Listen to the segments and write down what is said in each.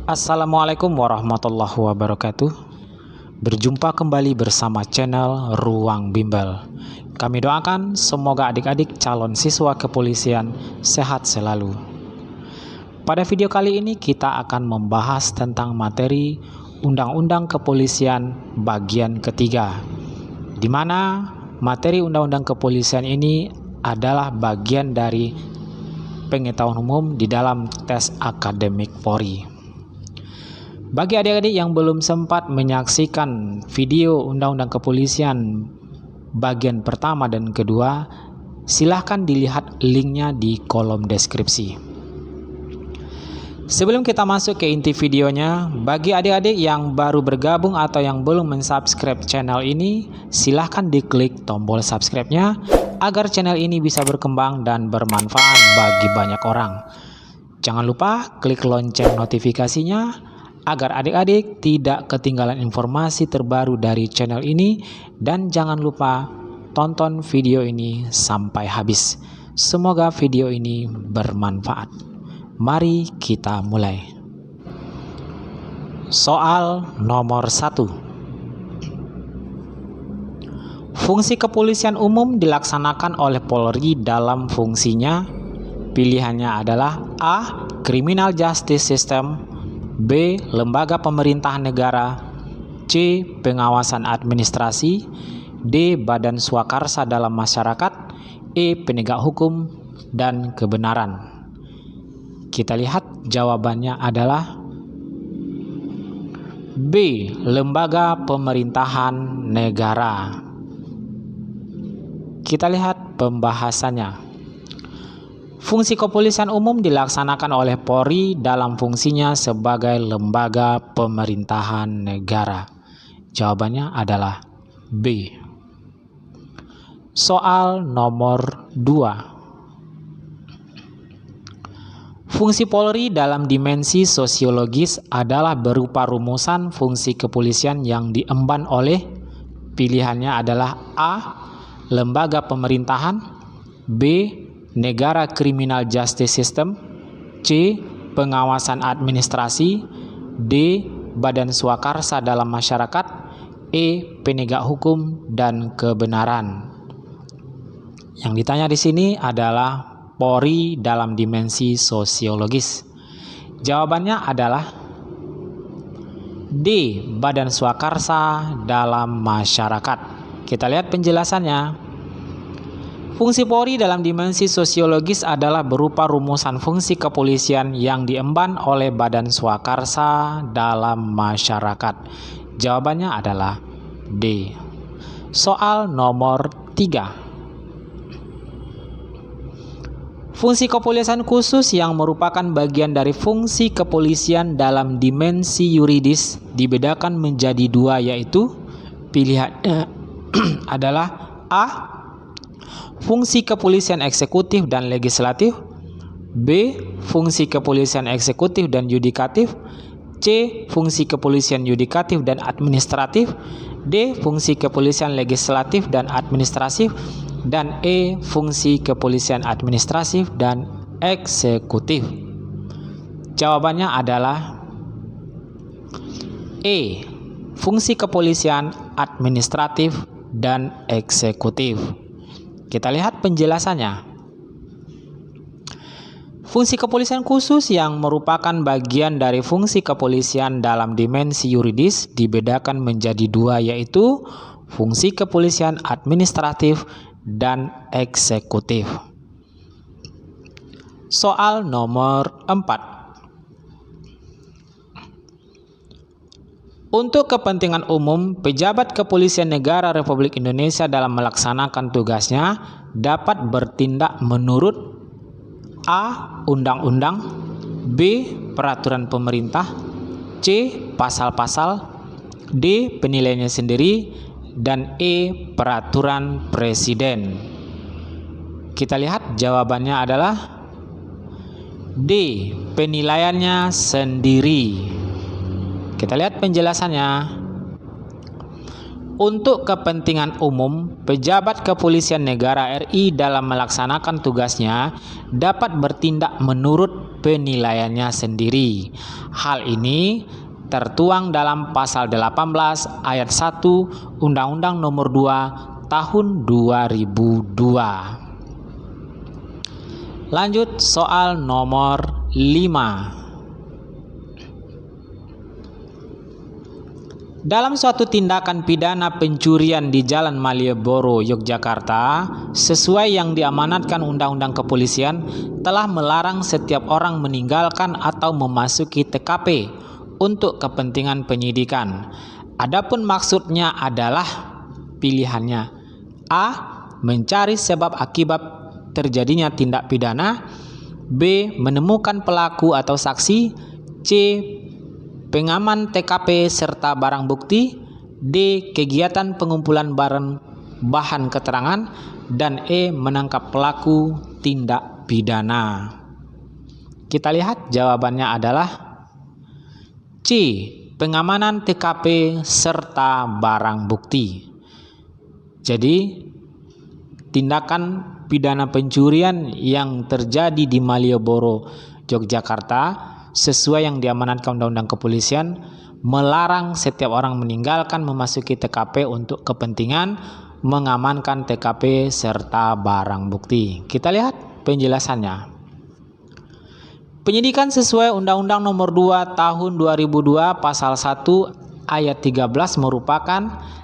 Assalamualaikum warahmatullahi wabarakatuh. Berjumpa kembali bersama channel Ruang Bimbel. Kami doakan semoga adik-adik calon siswa kepolisian sehat selalu. Pada video kali ini kita akan membahas tentang materi Undang-Undang Kepolisian bagian ketiga, di mana materi Undang-Undang Kepolisian ini adalah bagian dari pengetahuan umum di dalam tes akademik Polri. Bagi adik-adik yang belum sempat menyaksikan video Undang-Undang Kepolisian bagian pertama dan kedua, silahkan dilihat linknya di kolom deskripsi. Sebelum kita masuk ke inti videonya, bagi adik-adik yang baru bergabung atau yang belum mensubscribe channel ini, silahkan diklik tombol subscribe-nya agar channel ini bisa berkembang dan bermanfaat bagi banyak orang. Jangan lupa klik lonceng notifikasinya agar adik-adik tidak ketinggalan informasi terbaru dari channel ini, dan jangan lupa tonton video ini sampai habis. Semoga video ini bermanfaat. Mari kita mulai. Soal nomor 1. Fungsi kepolisian umum dilaksanakan oleh Polri dalam fungsinya. Pilihannya adalah A. Criminal Justice System, B. Lembaga pemerintahan negara, C. Pengawasan administrasi, D. Badan swakarsa dalam masyarakat, E. Penegak hukum dan kebenaran. Kita lihat jawabannya adalah B. Lembaga pemerintahan negara. Kita lihat pembahasannya. Fungsi kepolisian umum dilaksanakan oleh Polri dalam fungsinya sebagai lembaga pemerintahan negara. Jawabannya adalah B. Soal nomor 2. Fungsi Polri dalam dimensi sosiologis adalah berupa rumusan fungsi kepolisian yang diemban oleh, pilihannya adalah A. Lembaga pemerintahan, B. Negara Criminal Justice System, C. Pengawasan administrasi, D. Badan swakarsa dalam masyarakat, E. Penegak hukum dan kebenaran. Yang ditanya di sini adalah Polri dalam dimensi sosiologis. Jawabannya adalah D. Badan swakarsa dalam masyarakat. Kita lihat penjelasannya. Fungsi Polri dalam dimensi sosiologis adalah berupa rumusan fungsi kepolisian yang diemban oleh badan swakarsa dalam masyarakat. Jawabannya adalah D. Soal nomor 3. Fungsi kepolisian khusus yang merupakan bagian dari fungsi kepolisian dalam dimensi yuridis dibedakan menjadi dua, yaitu pilihannya adalah A. Fungsi kepolisian eksekutif dan legislatif, B. Fungsi kepolisian eksekutif dan yudikatif, C. Fungsi kepolisian yudikatif dan administratif, D. Fungsi kepolisian legislatif dan administratif, dan E. Fungsi kepolisian administratif dan eksekutif. Jawabannya adalah E. Fungsi kepolisian administratif dan eksekutif. Kita lihat penjelasannya. Fungsi kepolisian khusus yang merupakan bagian dari fungsi kepolisian dalam dimensi yuridis dibedakan menjadi dua, yaitu fungsi kepolisian administratif dan eksekutif. Soal nomor 4. Untuk kepentingan umum, pejabat kepolisian negara Republik Indonesia dalam melaksanakan tugasnya dapat bertindak menurut A. Undang-undang, B. Peraturan pemerintah, C. Pasal-pasal, D. Penilaiannya sendiri, dan E. Peraturan Presiden. Kita lihat jawabannya adalah D. Penilaiannya sendiri. Kita lihat penjelasannya. Untuk kepentingan umum, pejabat kepolisian negara RI dalam melaksanakan tugasnya dapat bertindak menurut penilaiannya sendiri. Hal ini tertuang dalam pasal 18 ayat 1 Undang-Undang Nomor 2 Tahun 2002. Lanjut soal nomor 5. Dalam suatu tindakan pidana pencurian di Jalan Malioboro, Yogyakarta, sesuai yang diamanatkan Undang-Undang Kepolisian, telah melarang setiap orang meninggalkan atau memasuki TKP untuk kepentingan penyidikan. Adapun maksudnya adalah pilihannya: A. Mencari sebab akibat terjadinya tindak pidana, B. Menemukan pelaku atau saksi, C. Pengaman TKP serta barang bukti, D. Kegiatan pengumpulan bahan keterangan, dan E. Menangkap pelaku tindak pidana. Kita lihat jawabannya adalah C. Pengamanan TKP serta barang bukti. Jadi tindakan pidana pencurian yang terjadi di Malioboro, Yogyakarta, sesuai yang diamanatkan Undang-Undang Kepolisian, melarang setiap orang meninggalkan memasuki TKP untuk kepentingan mengamankan TKP serta barang bukti. Kita lihat penjelasannya. Penyidikan sesuai Undang-Undang Nomor 2 Tahun 2002 Pasal 1 Ayat 13 merupakan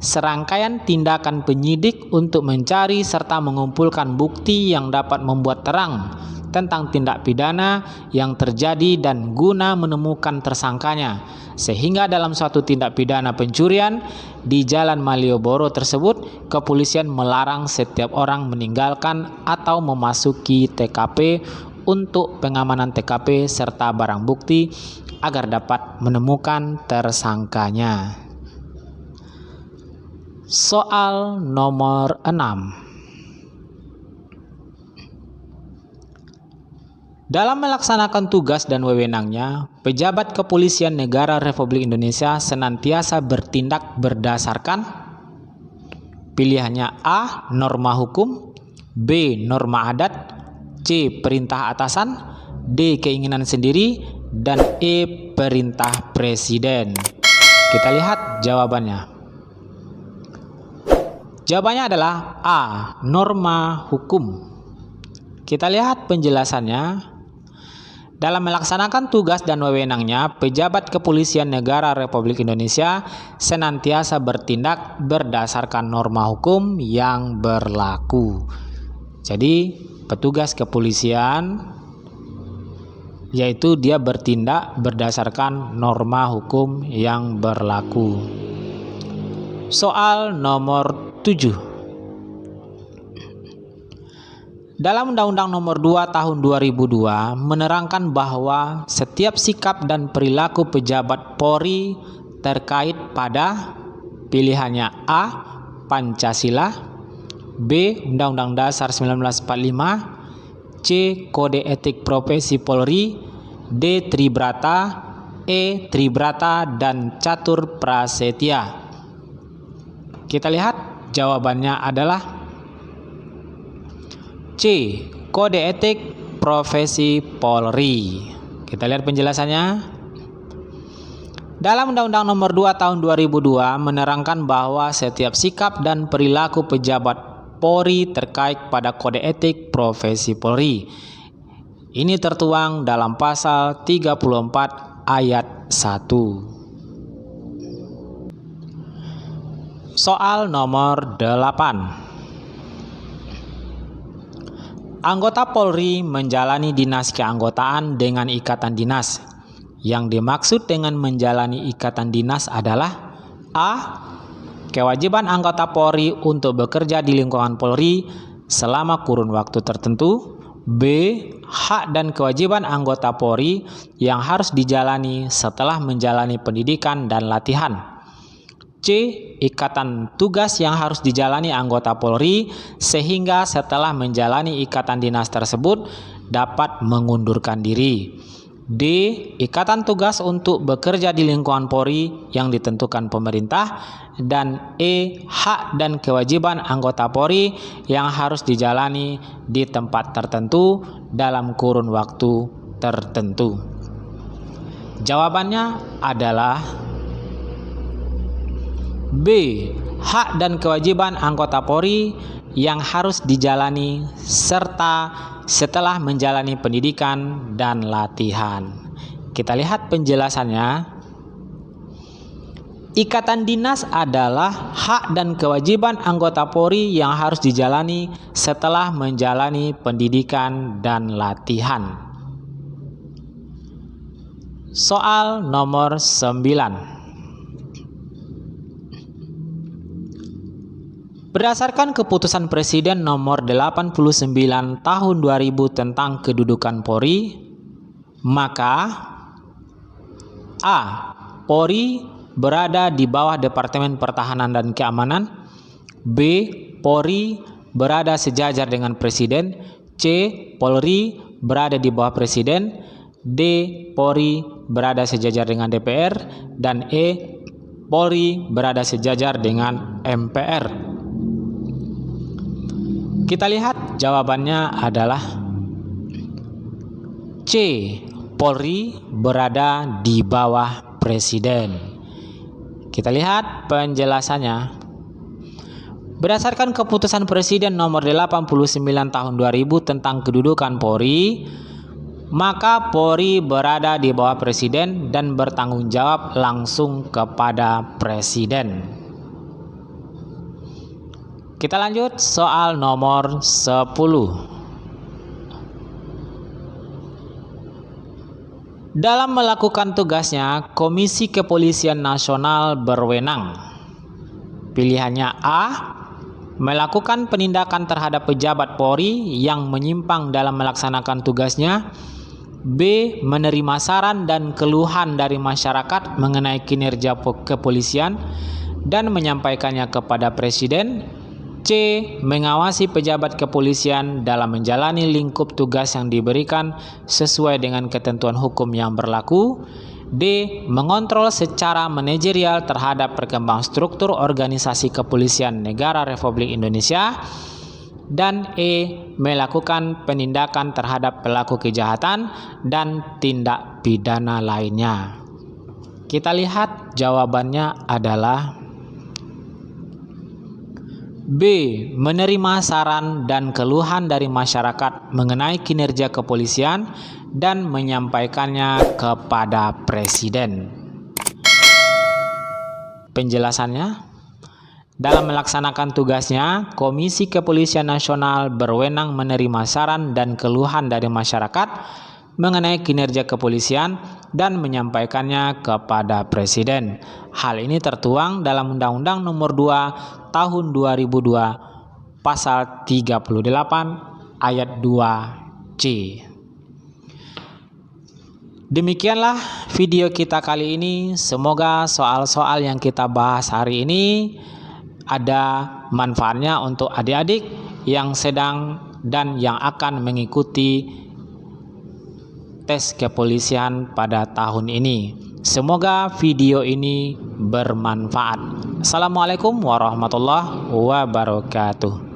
serangkaian tindakan penyidik untuk mencari serta mengumpulkan bukti yang dapat membuat terang tentang tindak pidana yang terjadi dan guna menemukan tersangkanya, sehingga dalam suatu tindak pidana pencurian di Jalan Malioboro tersebut, kepolisian melarang setiap orang meninggalkan atau memasuki TKP untuk pengamanan TKP serta barang bukti agar dapat menemukan tersangkanya. Soal nomor 6. Dalam melaksanakan tugas dan wewenangnya, pejabat kepolisian negara Republik Indonesia senantiasa bertindak berdasarkan pilihannya: A. Norma hukum, B. Norma adat, C. Perintah atasan, D. Keinginan sendiri, dan E. Perintah presiden. Kita lihat jawabannya. Jawabannya adalah A. Norma hukum. Kita lihat penjelasannya. Dalam melaksanakan tugas dan wewenangnya, pejabat kepolisian negara Republik Indonesia senantiasa bertindak berdasarkan norma hukum yang berlaku. Jadi, petugas kepolisian yaitu dia bertindak berdasarkan norma hukum yang berlaku. Soal nomor 7. Dalam Undang-Undang Nomor 2 Tahun 2002 menerangkan bahwa setiap sikap dan perilaku pejabat Polri terkait pada pilihannya: A. Pancasila, B. Undang-Undang Dasar 1945, C. Kode Etik Profesi Polri, D. Tribrata, E. Tribrata, dan Catur Prasetya. Kita lihat jawabannya adalah C. Kode Etik Profesi Polri. Kita lihat penjelasannya. Dalam Undang-Undang Nomor 2 Tahun 2002 menerangkan bahwa setiap sikap dan perilaku pejabat Polri terkait pada Kode Etik Profesi Polri. Ini tertuang dalam pasal 34 ayat 1. Soal nomor 8. Anggota Polri menjalani dinas keanggotaan dengan ikatan dinas. Yang dimaksud dengan menjalani ikatan dinas adalah: A. Kewajiban anggota Polri untuk bekerja di lingkungan Polri selama kurun waktu tertentu. B. Hak dan kewajiban anggota Polri yang harus dijalani setelah menjalani pendidikan dan latihan. C. Ikatan tugas yang harus dijalani anggota Polri sehingga setelah menjalani ikatan dinas tersebut dapat mengundurkan diri. D. Ikatan tugas untuk bekerja di lingkungan Polri yang ditentukan pemerintah. Dan E. Hak dan kewajiban anggota Polri yang harus dijalani di tempat tertentu dalam kurun waktu tertentu. Jawabannya adalah B. Hak dan kewajiban anggota Polri yang harus dijalani serta setelah menjalani pendidikan dan latihan. Kita lihat penjelasannya. Ikatan dinas adalah hak dan kewajiban anggota Polri yang harus dijalani setelah menjalani pendidikan dan latihan. Soal nomor 9. Berdasarkan keputusan Presiden nomor 89 tahun 2000 tentang kedudukan Polri, maka A. Polri berada di bawah Departemen Pertahanan dan Keamanan. B. Polri berada sejajar dengan Presiden. C. Polri berada di bawah Presiden. D. Polri berada sejajar dengan DPR. Dan E. Polri berada sejajar dengan MPR. Kita lihat jawabannya adalah C. Polri berada di bawah Presiden. Kita lihat penjelasannya. Berdasarkan keputusan Presiden nomor 89 tahun 2000 tentang kedudukan Polri, maka Polri berada di bawah Presiden dan bertanggung jawab langsung kepada Presiden. Kita lanjut soal nomor 10. Dalam melakukan tugasnya, Komisi Kepolisian Nasional berwenang. Pilihannya A. Melakukan penindakan terhadap pejabat Polri yang menyimpang dalam melaksanakan tugasnya. B. Menerima saran dan keluhan dari masyarakat mengenai kinerja kepolisian dan menyampaikannya kepada Presiden. C. Mengawasi pejabat kepolisian dalam menjalani lingkup tugas yang diberikan sesuai dengan ketentuan hukum yang berlaku. D. Mengontrol secara manajerial terhadap perkembangan struktur organisasi kepolisian negara Republik Indonesia. Dan E. Melakukan penindakan terhadap pelaku kejahatan dan tindak pidana lainnya. Kita lihat jawabannya adalah B. Menerima saran dan keluhan dari masyarakat mengenai kinerja kepolisian dan menyampaikannya kepada Presiden. Penjelasannya, dalam melaksanakan tugasnya, Komisi Kepolisian Nasional berwenang menerima saran dan keluhan dari masyarakat mengenai kinerja kepolisian dan menyampaikannya kepada Presiden. Hal ini tertuang dalam Undang-Undang Nomor 2 Tahun 2002 Pasal 38 Ayat 2C. Demikianlah video kita kali ini. Semoga soal-soal yang kita bahas hari ini ada manfaatnya untuk adik-adik yang sedang dan yang akan mengikuti tes kepolisian pada tahun ini. Semoga video ini bermanfaat. Assalamualaikum warahmatullahi wabarakatuh.